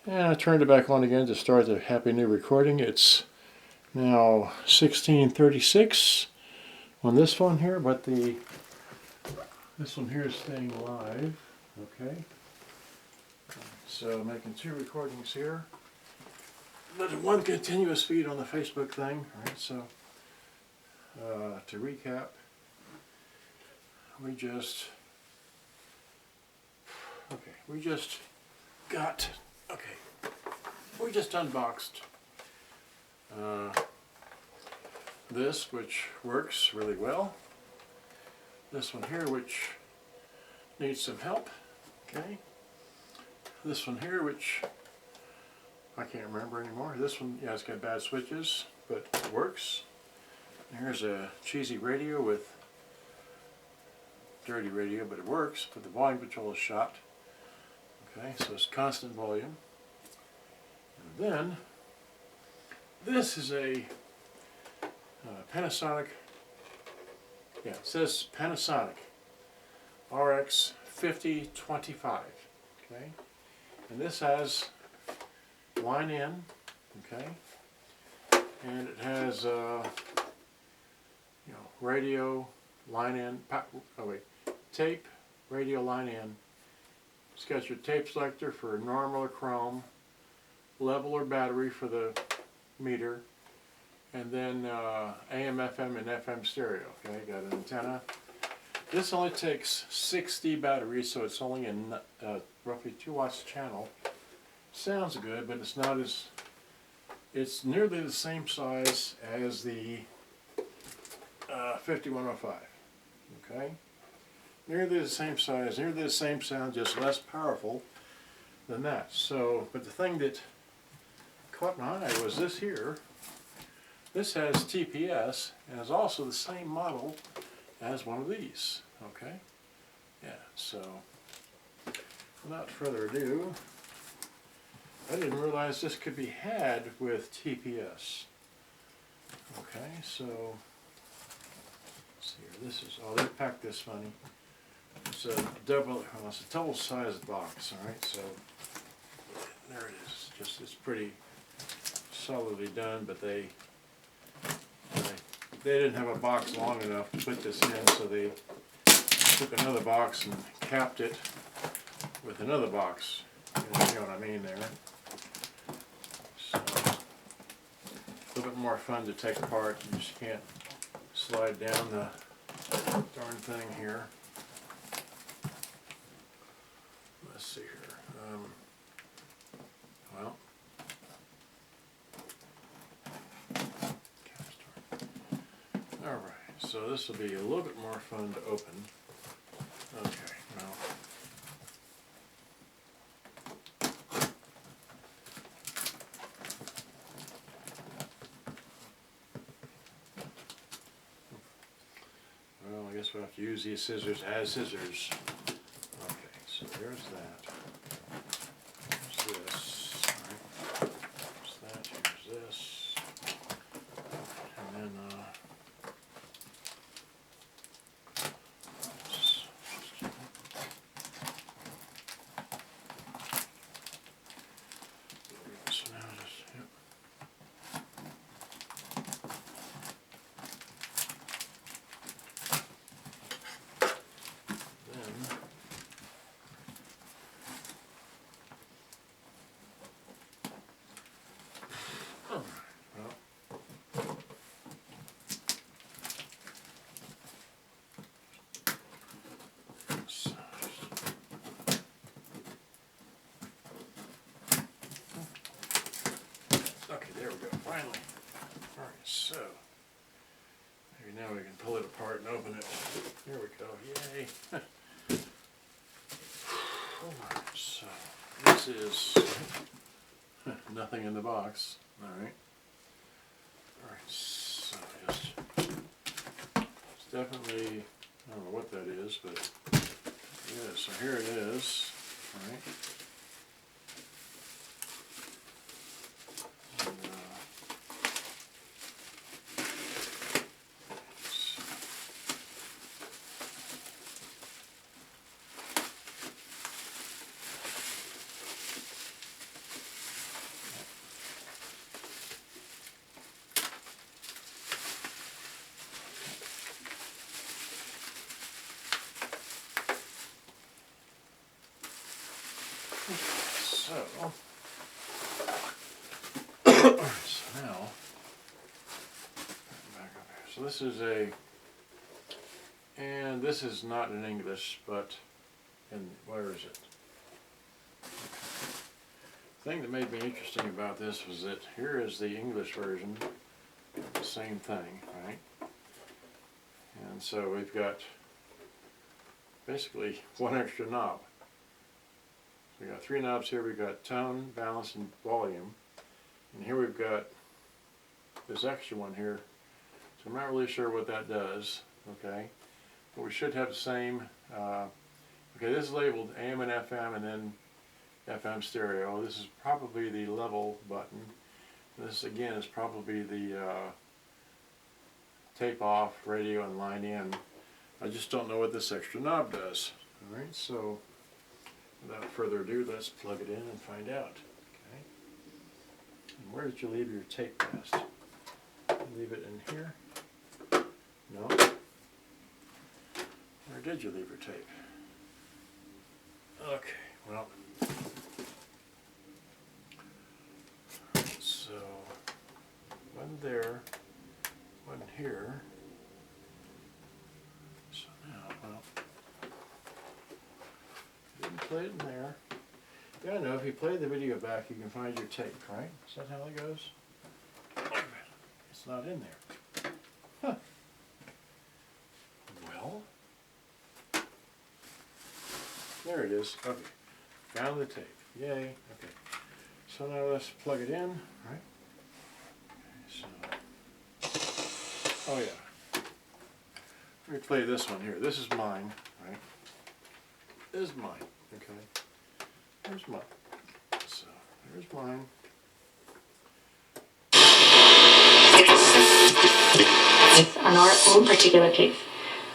And I turned it back on again to start the happy new recording. It's now 16:36 on this one here, but this one here is staying live. Okay. So making 2 recordings here. But one continuous feed on the Facebook thing. Alright, so to recap, we just unboxed this, which works really well. This one here, which needs some help. Okay. This one here, which I can't remember anymore. This one, yeah, it's got bad switches, but it works. And here's a cheesy radio with dirty radio, but it works, but the volume control is shot. Okay, so it's constant volume. And then, this is a Panasonic, yeah, it says Panasonic RX-5025, okay? And this has line in, okay? And it has, radio, line in, tape, radio, line in. It's got your tape selector for normal or chrome, level or battery for the meter, and then AM, FM, and FM stereo. Okay, got an antenna. This only takes 60 batteries, so it's only in roughly 2 watts channel. Sounds good, but it's not as. It's nearly the same size as the 5105. Okay, nearly the same size, nearly the same sound, just less powerful than that. So, but the thing that caught my eye was this here. This has TPS and is also the same model as one of these. Okay? Yeah, so without further ado, I didn't realize this could be had with TPS. Okay, so let's see here. This is, oh, they packed this funny. It's a double-sized box, alright, so there it is. Just, it's pretty solidly done, but they didn't have a box long enough to put this in, so they took another box and capped it with another box. You know what I mean there. So, a little bit more fun to take apart. You just can't slide down the darn thing here. Let's see here. Well. Alright, so this will be a little bit more fun to open. Okay, well. Well, I guess we'll have to use these scissors as scissors. Okay, so there's that. There's this. Alright. There's that, here's this. And then, okay, there we go, finally. Alright, so, maybe now we can pull it apart and open it. Here we go, yay. Alright, so, this is nothing in the box, alright. Alright, so it's definitely, I don't know what that is, but yeah, so here it is, alright. So, so now, back up here. So this is and this is not in English, but where is it? The thing that made me interesting about this was that here is the English version of the same thing, right? And so we've got basically one extra knob. We got 3 knobs here. We've got tone, balance, and volume. And here we've got this extra one here. So I'm not really sure what that does, okay? But we should have the same, okay, this is labeled AM and FM and then FM stereo. This is probably the level button. This again is probably the tape off, radio, and line in. I just don't know what this extra knob does. Alright, so without further ado, let's plug it in and find out. Okay. And where did you leave your tape rest? Leave it in here? No? Where did you leave your tape? Okay, well, so one there, one here. So now, well, didn't play it in there. Yeah, I know, if you play the video back, you can find your tape, right? Is that how it goes? It's not in there. Huh. Well, there it is. Okay, found the tape. Yay. Okay. So now let's plug it in, right? Okay, so, oh yeah. Let me play this one here. This is mine, right? This is mine, okay? Here's mine. So, here's mine. On our own particular case.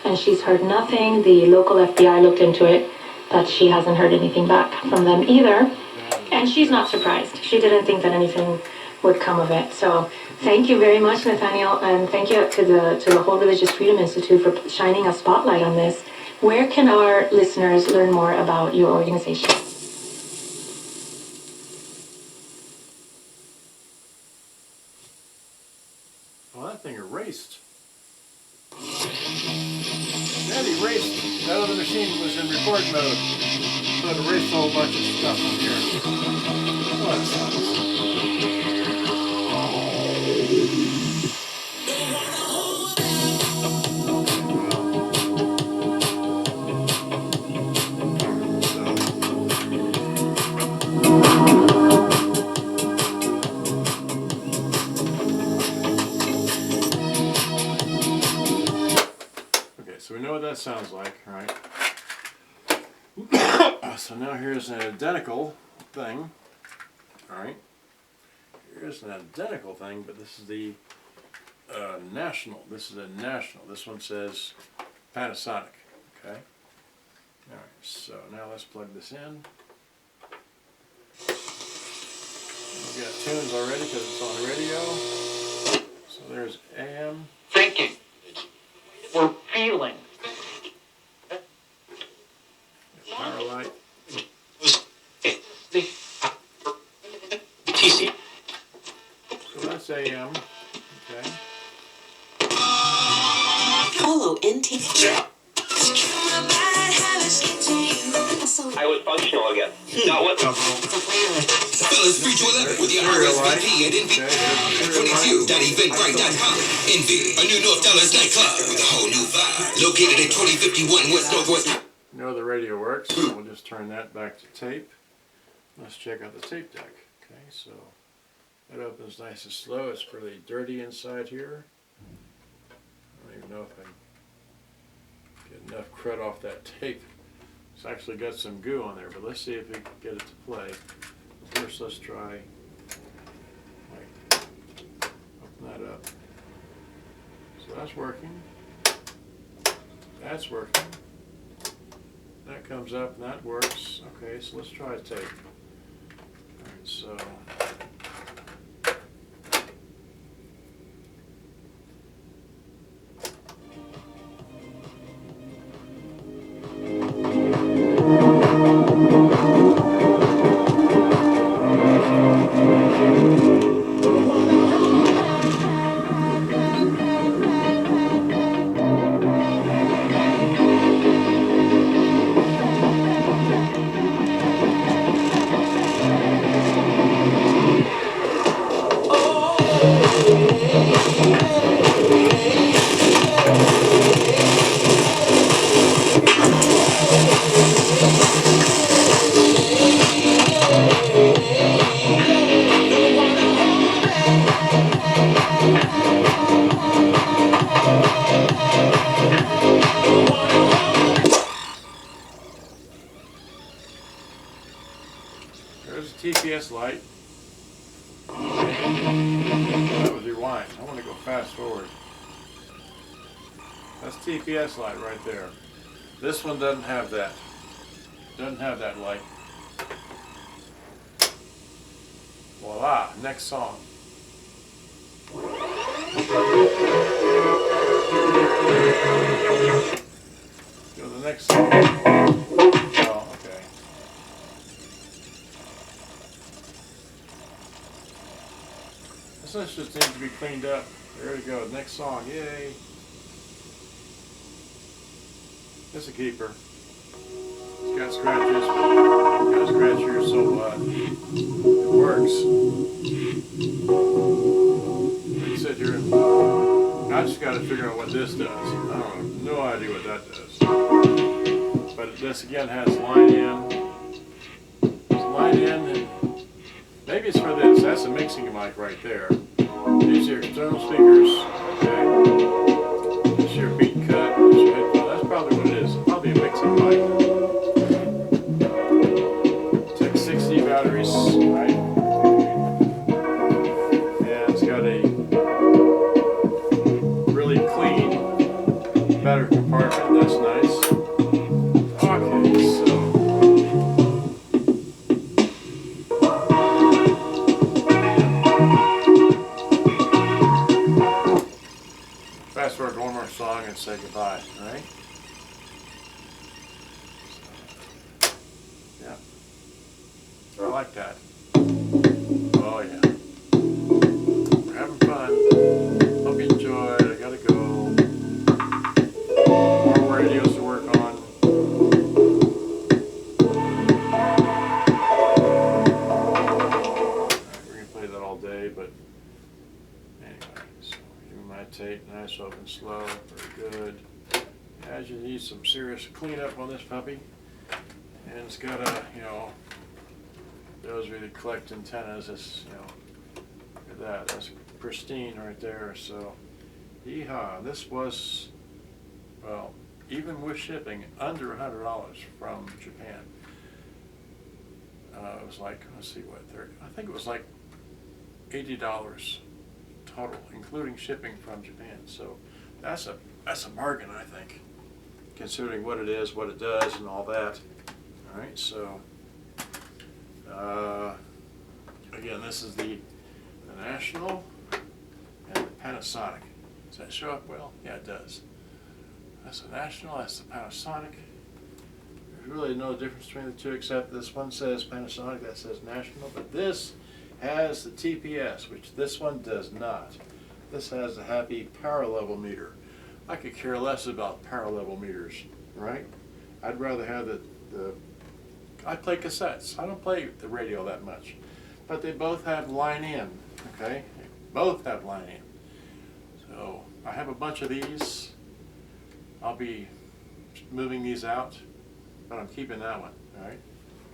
And she's heard nothing. The local FBI looked into it, but she hasn't heard anything back from them either. And she's not surprised. She didn't think that anything would come of it. So thank you very much, Nathaniel, and thank you to the whole Religious Freedom Institute for shining a spotlight on this. Where can our listeners learn more about your organization? Well, that thing erased. That erased. That other machine was in record mode. So it erased a whole bunch of stuff from here. Oh, that sucks. So we know what that sounds like, right? So now here's an identical thing, alright? Here's an identical thing, but this is the national. This is a national. This one says Panasonic, okay? Alright, so now let's plug this in. We've got tunes already because it's on the radio. So there's AM. Thinking. We're feeling. Power light. TC. So that's AM, okay. Follow NT. I was functional again. Not what? Fellas, 311 with your RX-50 and NV. 22.eventbrite.com. Envy, a new North Dallas nightclub with a whole new vibe. Located at 2051 West Northwest. You know the radio works, so we'll just turn that back to tape. Let's check out the tape deck. Okay, so that opens nice and slow. It's pretty dirty inside here. I don't even know if I can get enough crud off that tape. It's actually got some goo on there, but let's see if we can get it to play. First, let's try, open that up. So that's working. That's working. That comes up and that works. Okay, so let's try a tape. Alright, so TPS light. That was rewind. I want to go fast forward. That's TPS light right there. This one doesn't have that. Doesn't have that light. Voila, next song. Go to the next song. Oh, okay. This just needs to be cleaned up. There we go. Next song. Yay. It's a keeper. It's got scratches, but you got a scratch here, so it works. You sit here and I just got to figure out what this does. I have no idea what that does. But this again has line in. It's line in, and maybe it's for this. That's a mixing mic right there. These are external speakers. Okay. This is your beat cut. This is your headphone. That's probably what it is. It's probably a mixing mic. Tech 60 batteries, right? And it's got a really clean battery compartment. That's nice. Okay, so fast forward one more song and say goodbye, right? Yeah. I like that. Oh yeah. We're having fun. Hope you enjoyed. I gotta go. More radios to work on. Alright, we're gonna play that all day, but anyway, so you might take nice, open, slow, very good. As you need some serious cleanup on this puppy. And it's got a, those really collect antennas, it's, look at that, that's pristine right there, so, yeehaw, this was, well, even with shipping, under $100 from Japan. It was like, let's see, what, 30, I think it was like $80 total, including shipping from Japan, so that's a bargain, I think, considering what it is, what it does, and all that. All right, so again, this is the National and the Panasonic. Does that show up well? Yeah, it does. That's the National, that's the Panasonic. There's really no difference between the two except this one says Panasonic, that says National, but this has the TPS, which this one does not. This has a happy power level meter. I could care less about power level meters, right? I'd rather have I play cassettes. I don't play the radio that much. But they both have line in, okay? They both have line in. So I have a bunch of these. I'll be moving these out, but I'm keeping that one, all right?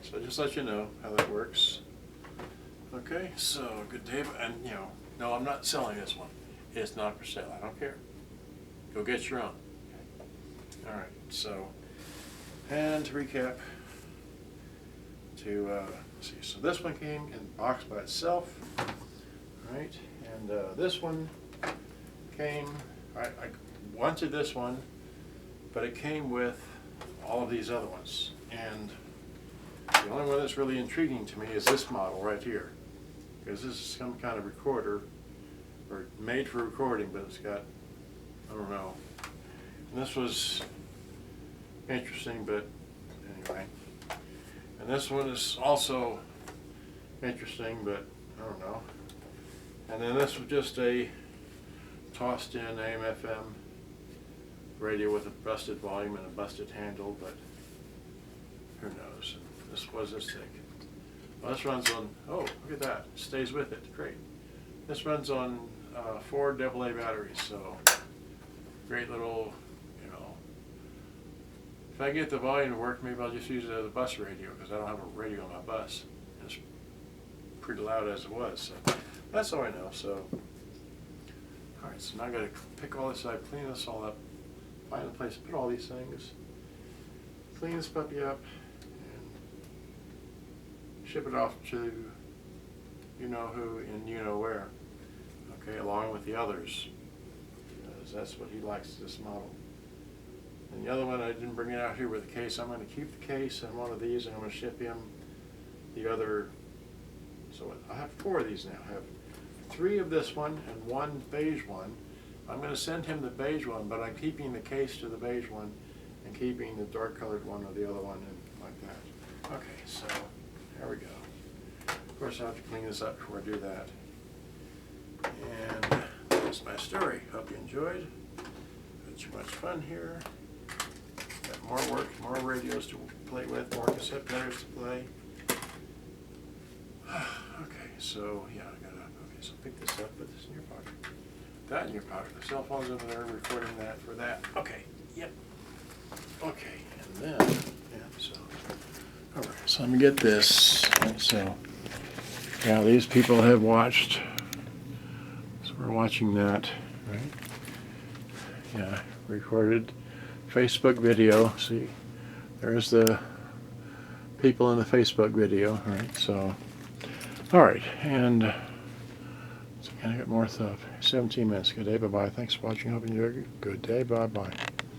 So just let you know how that works. Okay, so good day, and no, I'm not selling this one. It's not for sale, I don't care. Go get your own. Okay. All right, so, and to recap, see, so this one came in the box by itself, right? And this one came, I wanted this one, but it came with all of these other ones. And the only one that's really intriguing to me is this model right here, because this is some kind of recorder, or made for recording, but it's got, I don't know. And this was interesting, but anyway. And this one is also interesting, but I don't know. And then this was just a tossed in AM FM radio with a busted volume and a busted handle, but who knows. And this was this thick. Well, this runs on, oh, look at that. It stays with it. Great. This runs on 4 AA batteries, so great little, if I get the volume to work, maybe I'll just use it as a bus radio, because I don't have a radio on my bus. It's pretty loud as it was, so that's all I know. So, all right, so now I got to pick all this up, clean this all up, find a place to put all these things, clean this puppy up, and ship it off to you know who and you know where. Okay, along with the others. Because that's what he likes, this model. And the other one, I didn't bring it out here with the case. I'm going to keep the case and one of these, and I'm going to ship him the other. So I have 4 of these now. I have 3 of this one and 1 beige one. I'm going to send him the beige one, but I'm keeping the case to the beige one and keeping the dark colored one or the other one, and like that. Okay, so there we go. Of course, I have to clean this up before I do that. And that's my story. Hope you enjoyed. Had too much fun here. Got more work, more radios to play with, more cassette players to play. Okay, so yeah, okay, so pick this up, put this in your pocket. That in your pocket. The cell phone's over there recording that for that. Okay, yep. Okay, and then, yeah, so, all right, so let me get this. So, yeah, these people have watched, so we're watching that, right? Yeah, recorded Facebook video. See, there's the people in the Facebook video, all right? So, all right, and so can I get more stuff? 17 minutes. Good day, bye-bye. Thanks for watching. Hope you enjoyed. Good day, bye-bye.